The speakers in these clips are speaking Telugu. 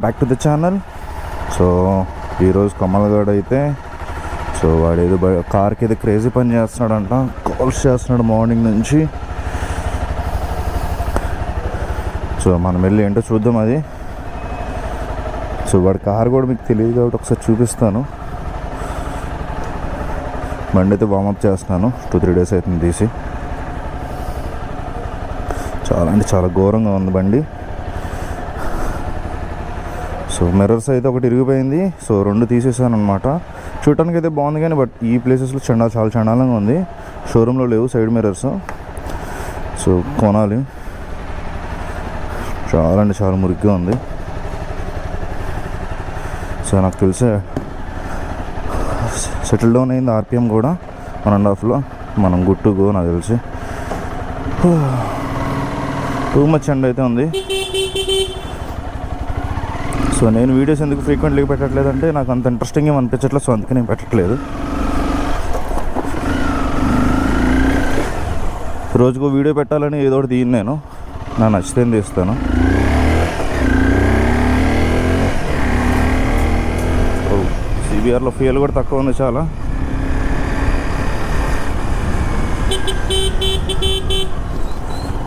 Back to the channel. So ఈరోజు కమల్గాడు అయితే సో వాడు ఏదో కార్కి ఏదో క్రేజీ పని చేస్తున్నాడంట, కాల్స్ చేస్తున్నాడు మార్నింగ్ నుంచి. సో మనం వెళ్ళి ఏంటో చూద్దాం అది. సో వాడి కార్ కూడా మీకు తెలియదు కాబట్టి ఒకసారి చూపిస్తాను. బండి అయితే వార్మప్ చేస్తున్నాను, 2-3 డేస్ అవుతుంది తీసి. చాలా అంటే చాలా ఘోరంగా ఉంది బండి. సో మిర్రర్స్ అయితే ఒకటి ఇరిగిపోయింది, సో 2 తీసేసాను అనమాట. చూడటానికి అయితే బాగుంది కానీ బట్ ఈ ప్లేసెస్లో చాలా చండాలంగా ఉంది. షోరూంలో లేవు సైడ్ మిర్రర్స్, సో కొనాలి. చాలా అంటే చాలా మురిగ్గా ఉంది. సో నాకు తెలిసే సెటిల్ డౌన్ అయింది ఆర్పిఎం కూడా 1.5లో. మనం గుడ్ టు గో నాకు తెలిసి. టూ మచ్ ఎండ్ అయితే ఉంది. సో నేను వీడియోస్ ఎందుకు ఫ్రీక్వెంట్లీ పెట్టట్లేదు అంటే నాకు అంత ఇంట్రెస్టింగ్ ఏమి అనిపించట్లేదు, సో అందుకే నేను పెట్టట్లేదు. రోజుకు వీడియో పెట్టాలని ఏదో ఒకటి తీయను, నేను నాకు నచ్చితే తీస్తాను. సిబిఆర్లో ఫ్యూయల్ కూడా తక్కువ ఉంది చాలా.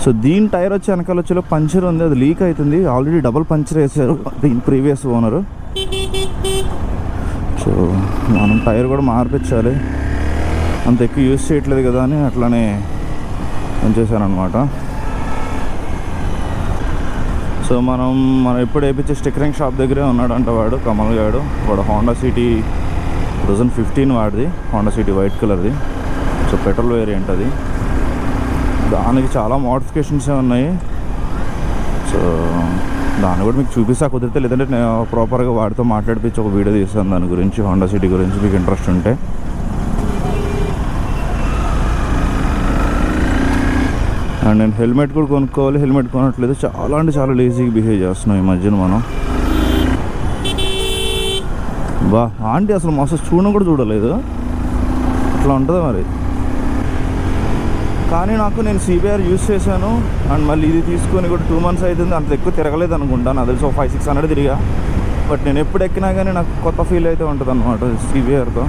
సో దీని టైర్ వచ్చి వెనకాల వచ్చేలో పంచర్ ఉంది, అది లీక్ అవుతుంది. ఆల్రెడీ డబుల్ పంచర్ వేసారు దీని ప్రీవియస్ ఓనరు. సో మనం టైర్ కూడా మార్పించాలి, అంత ఎక్కువ యూజ్ చేయట్లేదు కదా అని అట్లానే ఉంచేసాను అనమాట. సో మనం ఎప్పుడు వేయించే స్టిక్కరింగ్ షాప్ దగ్గరే ఉన్నాడంట వాడు, కమల్ గాడు. వాడు హోండా సిటీ 2015 వాడిది, హోండా సిటీ వైట్ కలర్ది. సో పెట్రోల్ వేరియంట్ అది. దానికి చాలా మోడిఫికేషన్సే ఉన్నాయి. సో దాన్ని కూడా మీకు చూపిస్తా కుదిరితే, లేదంటే నేను ప్రాపర్గా వాడితో మాట్లాడిపించి ఒక వీడియో తీస్తాను దాని గురించి, హోండా సిటీ గురించి, మీకు ఇంట్రెస్ట్ ఉంటే. అండ్ నేను హెల్మెట్ కూడా కొనుక్కోవాలి, హెల్మెట్ కొనట్లేదు. చాలా అంటే చాలా లేజీగా బిహేవ్ చేస్తున్నాం ఈ మధ్యన మనం. ఆంటీ అసలు మస్తు చూడడం కూడా చూడలేదు, అట్లా ఉంటుంది మరి. కానీ నేను సిబిఆర్ యూజ్ చేశాను అండ్ మళ్ళీ ఇది తీసుకొని కూడా 2 months అవుతుంది. అంత ఎక్కువ తిరగలేదు అనుకుంటాను, అది సో 500-600 తిరిగా. బట్ నేను ఎప్పుడు ఎక్కినా కానీ నాకు కొత్త ఫీల్ అయితే ఉంటుంది అన్నమాట సిబిఆర్తో.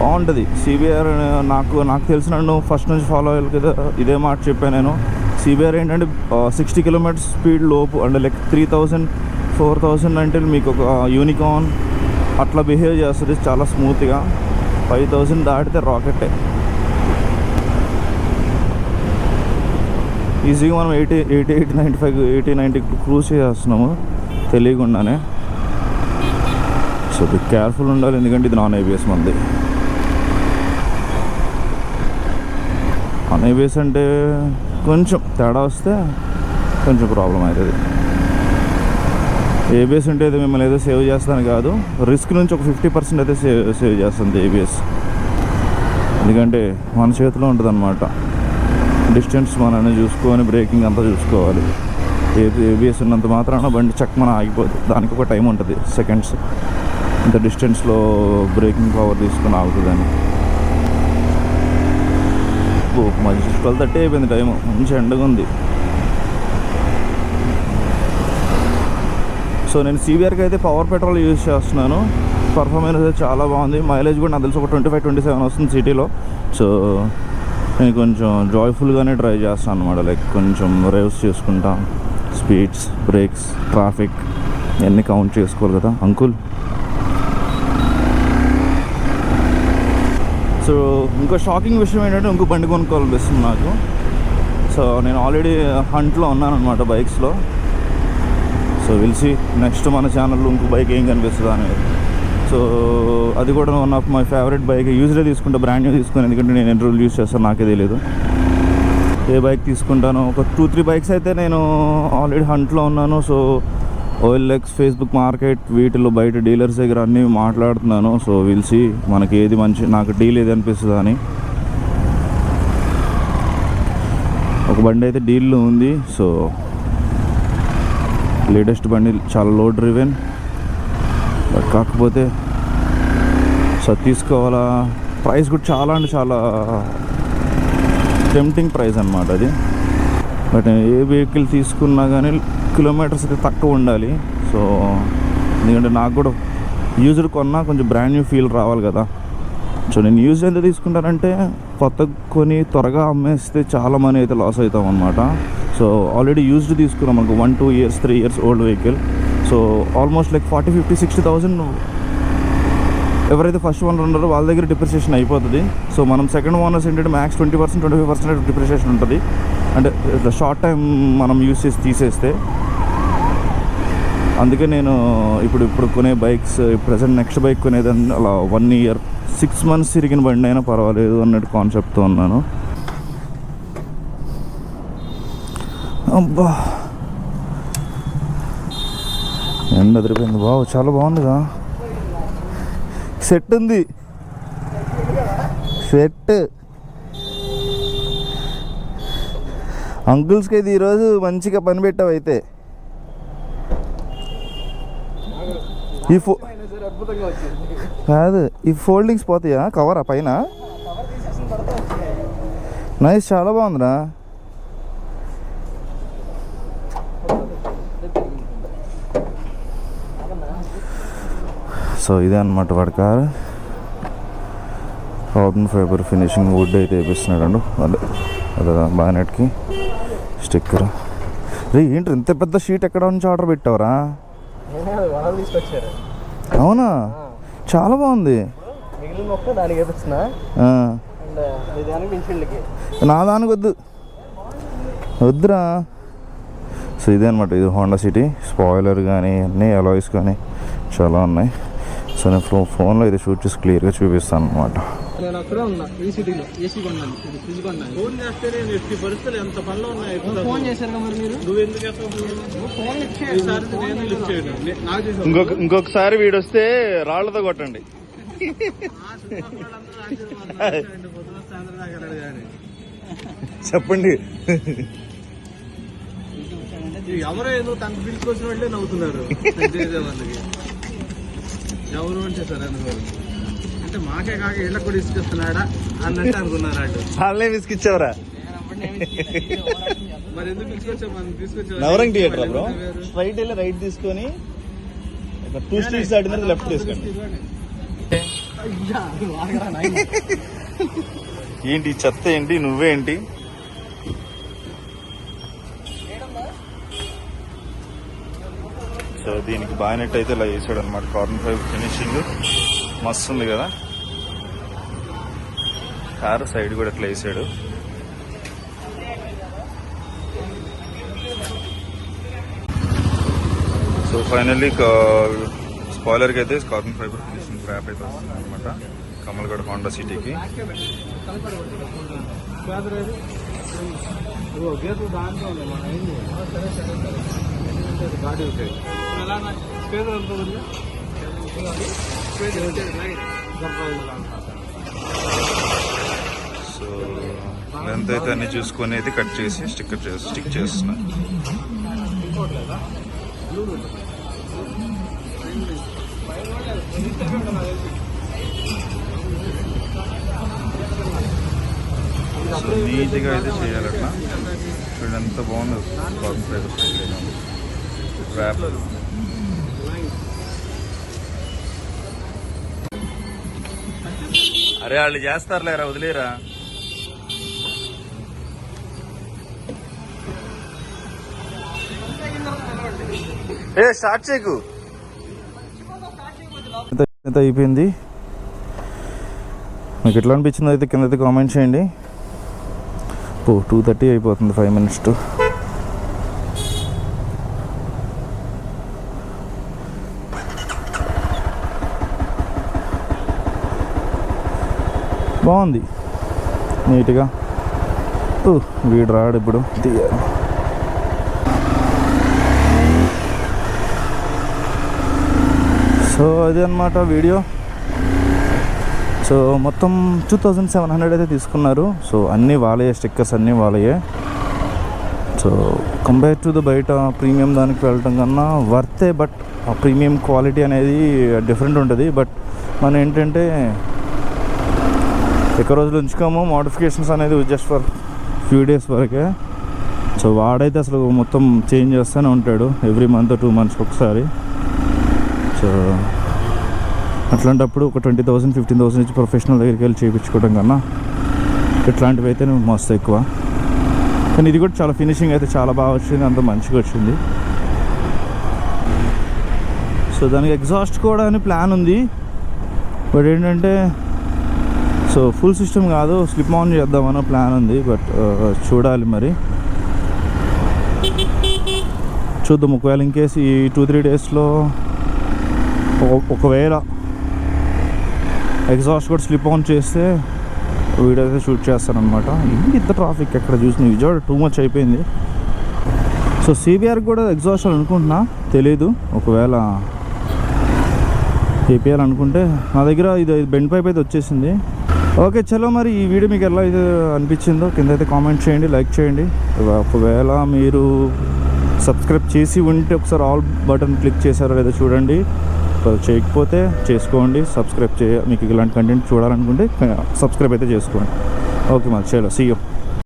బాగుంటుంది సిబిఆర్. నాకు తెలిసిన ఫస్ట్ నుంచి ఫాలో అయ్యాలి కదా, ఇదే మాట చెప్పాను నేను. సిబిఆర్ ఏంటంటే 60 km స్పీడ్ లోపు అంటే లైక్ 3000-4000 అంటే మీకు ఒక యూనికార్న్ అట్లా బిహేవ్ చేస్తుంది చాలా స్మూత్గా. 5000 దాటితే రాకెట్టే. ఈజీగా మనం 80-90 క్రూజ్ చేస్తున్నాము తెలియకుండానే. సో కేర్ఫుల్ ఉండాలి, ఎందుకంటే ఇది నాన్ ఏబిఎస్ మంది. నాన్ ఏబిఎస్ అంటే కొంచెం తేడా వస్తే కొంచెం ప్రాబ్లం అవుతుంది. ఏబిఎస్ అంటే అయితే మిమ్మల్ని ఏదో సేవ్ చేస్తాను కాదు, రిస్క్ నుంచి ఒక 50% అయితే సేవ్ చేస్తుంది ఏబిఎస్. ఎందుకంటే మన చేతిలో ఉంటుంది అనమాట. డిస్టెన్స్ మనల్ని చూసుకొని బ్రేకింగ్ అంతా చూసుకోవాలి. ఏబిఎస్ ఉన్నంత మాత్రాన బండి చెక్ మన ఆగిపోతుంది, దానికి ఒక టైం ఉంటుంది, సెకండ్స్. ఇంత డిస్టెన్స్లో బ్రేకింగ్ పవర్ తీసుకొని ఆగుతుందని. మంచి 12:30 అయిపోయింది టైము, మంచి ఎండగా ఉంది. సో నేను సిబిఆర్కి అయితే పవర్ పెట్రోల్ యూజ్ చేస్తున్నాను. పర్ఫార్మెన్స్ అయితే చాలా బాగుంది. మైలేజ్ కూడా నాకు తెలిసి ఒక 25-27 వస్తుంది సిటీలో. సో నేను కొంచెం జాయ్ఫుల్గానే డ్రైవ్ చేస్తాను అనమాట. లైక్ కొంచెం రేవ్స్ చేసుకుంటా, స్పీడ్స్, బ్రేక్స్, ట్రాఫిక్ ఇవన్నీ కౌంట్ చేసుకోవాలి కదా అంకుల్. సో ఇంకో షాకింగ్ విషయం ఏంటంటే ఇంకో బండి కొనుక్కోవాలనిపిస్తుంది నాకు. సో నేను ఆల్రెడీ హంట్లో ఉన్నాను అనమాట బైక్స్లో. సో విల్సి నెక్స్ట్ మన ఛానల్లో ఇంకో బైక్ ఏం కనిపిస్తుందా అనేది. సో అది కూడా one of my favourite bike. యూజ్లే తీసుకుంటా, బ్రాండ్ న్యూ తీసుకుని, ఎందుకంటే నేను ఎన్ని రోజులు యూజ్ చేస్తాను నాకే తెలియదు ఏ బైక్ తీసుకుంటాను. ఒక 2-3 బైక్స్ అయితే నేను ఆల్రెడీ హంట్లో ఉన్నాను. సో OLX, ఫేస్బుక్ మార్కెట్, వీటిలో బయట డీలర్స్ దగ్గర అన్నీ మాట్లాడుతున్నాను. సో విల్సి మనకి ఏది మంచి, నాకు డీల్ ఏది అనిపిస్తుందా అని. ఒక బండి అయితే డీల్లో ఉంది. సో లేటెస్ట్ బండి, చాలా లో డ్రివెన్. బట్ కాకపోతే సో తీసుకోవాలా. ప్రైస్ కూడా చాలా అంటే చాలా టెంప్టింగ్ ప్రైస్ అనమాట అది. బట్ ఏ వెహికల్ తీసుకున్నా కానీ కిలోమీటర్స్ అయితే తక్కువ ఉండాలి. సో ఎందుకంటే నాకు కూడా యూజ్డ్ కొన్నా కొంచెం బ్రాండ్ న్యూ ఫీల్ రావాలి కదా. సో నేను యూజ్ ఎంత తీసుకుంటానంటే కొత్త కొని త్వరగా అమ్మేస్తే చాలా మనీ అయితే లాస్ అవుతాం అనమాట. సో ఆల్రెడీ యూజ్డ్ తీసుకున్నాం మనకు 1-2 years 3 years old vehicle. So almost like 40,000-50,000 ఎవరైతే ఫస్ట్ ఓనర్ ఉన్నారో వాళ్ళ దగ్గర డిప్రిసియేషన్ అయిపోతుంది. సో మనం సెకండ్ ఓనర్స్ ఏంటంటే మ్యాక్స్ 20%-25% డిప్రిసియేషన్ ఉంటుంది. అంటే షార్ట్ టైం మనం యూజ్ చేసి తీసేస్తే. అందుకే నేను ఇప్పుడు కొనే బైక్స్ ప్రజెంట్ నెక్స్ట్ బైక్ కొనేదాన్ని అలా 1 year 6 months తిరిగిన బండి అయినా పర్వాలేదు అన్నట్టు కాన్సెప్ట్తో ఉన్నాను. అబ్బా ఎండ అదిరిపోయింది. బావు చాలా బాగుందిగా. సెట్ ఉంది, సెట్. అంకుల్స్కి అయితే ఈరోజు మంచిగా పని పెట్టావు అయితే. కాదు ఈ ఫోల్డింగ్స్ పోతాయా కవరా పైన? నైస్, చాలా బాగుందిరా. సో ఇదే అనమాట వాడి car. Carbon fibre finishing wood అయితే వేపిస్తున్నాడు. అదే బానెట్కి స్టిక్కర్. రే ఏంటి ఇంత పెద్ద షీట్ ఎక్కడ నుంచి ఆర్డర్ పెట్టావురా? అవునా, చాలా బాగుంది. నా దానికి వద్దురా. సో ఇదే అనమాట, ఇది హోండా సిటీ. స్పాయిలర్ కానీ అన్నీ అలాయ్స్ కానీ చాలా ఉన్నాయి. సో నేను ఫోన్లో ఇది షూట్ చేసి క్లియర్గా చూపిస్తాను అనమాట. ఇంకొకసారి వీడు వస్తే రాళ్లతో కొట్టండి. చెప్పండి. ఎవరో ఏదో తనకు పిలుచుకొచ్చిన వాళ్ళే నవ్వుతున్నారు. ఎవరు అంటే సార్ అనుకోరు అంటే మాకే కాక ఇళ్ళకు కూడా ఇసుకొస్తున్నాడా అన్నట్టు అనుకున్నారు. అటు వాళ్ళే విసికిచ్చావరా? మరి ఎందుకు తీసుకొచ్చా? మనం తీసుకొచ్చా నవరంగ్ థియేటర్ బ్రో. స్ట్రైట్ వెళ్ళి రైట్ తీసుకొని 2 streets దాటిన తర్వాత లెఫ్ట్ తీసుకోండి. ఏంటి చెత్త ఏంటి, నువ్వేంటి? సో దీనికి బాగానెట్ అయితే ఇలా వేసాడు అనమాట. కార్బన్ ఫైబర్ ఫినిషింగ్ మస్తు ఉంది కదా. కారు సైడ్ కూడా ఇట్లా వేసాడు. సో ఫైనల్లీ స్పాయిలర్కి అయితే కార్బన్ ఫైబర్ ఫినిషింగ్ ర్యాప్ అయితే వస్తుంది అనమాట కమల్గఢ్ హోండా సిటీకి. సో లెంత్ అయితే అన్ని చూసుకొని అయితే కట్ చేసి స్టిక్ చేస్తున్నా. సో నీట్గా అయితే చేయాలట్లా. చూడండి ఎంత బాగుంది కార్బన్ ఫైబర్ ర్యాప్. అరే వాళ్ళు చేస్తారులేరా, వదిలేరా. స్టార్ట్ చేయకు. ఎంత అయిపోయింది మీకు ఎట్లా అనిపించింది అయితే కింద అయితే కామెంట్ చేయండి. 2:30 అయిపోతుంది, 5 minutes to. బాగుంది నీట్గా. వీడు రాడు ఇప్పుడు తీయాలి. సో అది అన్నమాట వీడియో. సో మొత్తం 2700 అయితే తీసుకున్నారు. సో అన్నీ వాళ్ళయే, స్టిక్కర్స్ అన్నీ వాళ్ళయే. సో కంపేర్ టు ద బయట ప్రీమియం దానికి వెళ్ళటం కన్నా వర్తే. బట్ ఆ ప్రీమియం క్వాలిటీ అనేది డిఫరెంట్ ఉంటుంది. బట్ మనం ఏంటంటే ఎక్కువ రోజులు ఉంచుకోము. మోడిఫికేషన్స్ అనేది జస్ట్ ఫర్ ఫ్యూ డేస్ వరకే. సో వాడైతే అసలు మొత్తం చేంజ్ చేస్తూనే ఉంటాడు ఎవ్రీ మంత్ 2 months ఒకసారి. సో అట్లాంటప్పుడు ఒక 20,000 15,000 ఇచ్చి ప్రొఫెషనల్ దగ్గరికి వెళ్ళి చేయించుకోవడం కన్నా ఇట్లాంటివి అయితే మస్తు ఎక్కువ. కానీ ఇది కూడా చాలా ఫినిషింగ్ అయితే చాలా బాగా వచ్చింది, అంత మంచిగా వచ్చింది. సో దానికి ఎగ్జాస్ట్ కూడా అని ప్లాన్ ఉంది, బట్ ఏంటంటే సో ఫుల్ సిస్టమ్ కాదు, స్లిప్ ఆన్ చేద్దామన్న ప్లాన్ ఉంది. బట్ చూడాలి మరి, చూద్దాం. ఒకవేళ ఇన్కేస్ ఈ 2-3 డేస్లో ఒకవేళ ఎగ్జాస్ట్ కూడా స్లిప్ ఆన్ చేస్తే వీడియో అయితే షూట్ చేస్తాను అనమాట. ఇంత ట్రాఫిక్ ఎక్కడ చూసిన విజయవాడ టూ మచ్ అయిపోయింది. సో సిబిఆర్ కూడా ఎగ్జాస్ట్ అనుకుంటున్నా, తెలీదు. ఒకవేళ వేయాలనుకుంటే నా దగ్గర ఇది బెండ్ పైప్ అయితే వచ్చేసింది. ఓకే చలో, మరి ఈ వీడియో మీకు ఎలా అయితే అనిపించిందో కింద అయితే కామెంట్ చేయండి, లైక్ చేయండి. ఒకవేళ మీరు సబ్స్క్రైబ్ చేసి ఉంటే ఒకసారి ఆల్ బటన్ క్లిక్ చేశారో లేదో చూడండి. చేయకపోతే చేసుకోండి. సబ్స్క్రైబ్ మీకు ఇలాంటి కంటెంట్ చూడాలనుకుంటే సబ్స్క్రైబ్ అయితే చేసుకోండి. ఓకే మరి చలో, సీ యూ.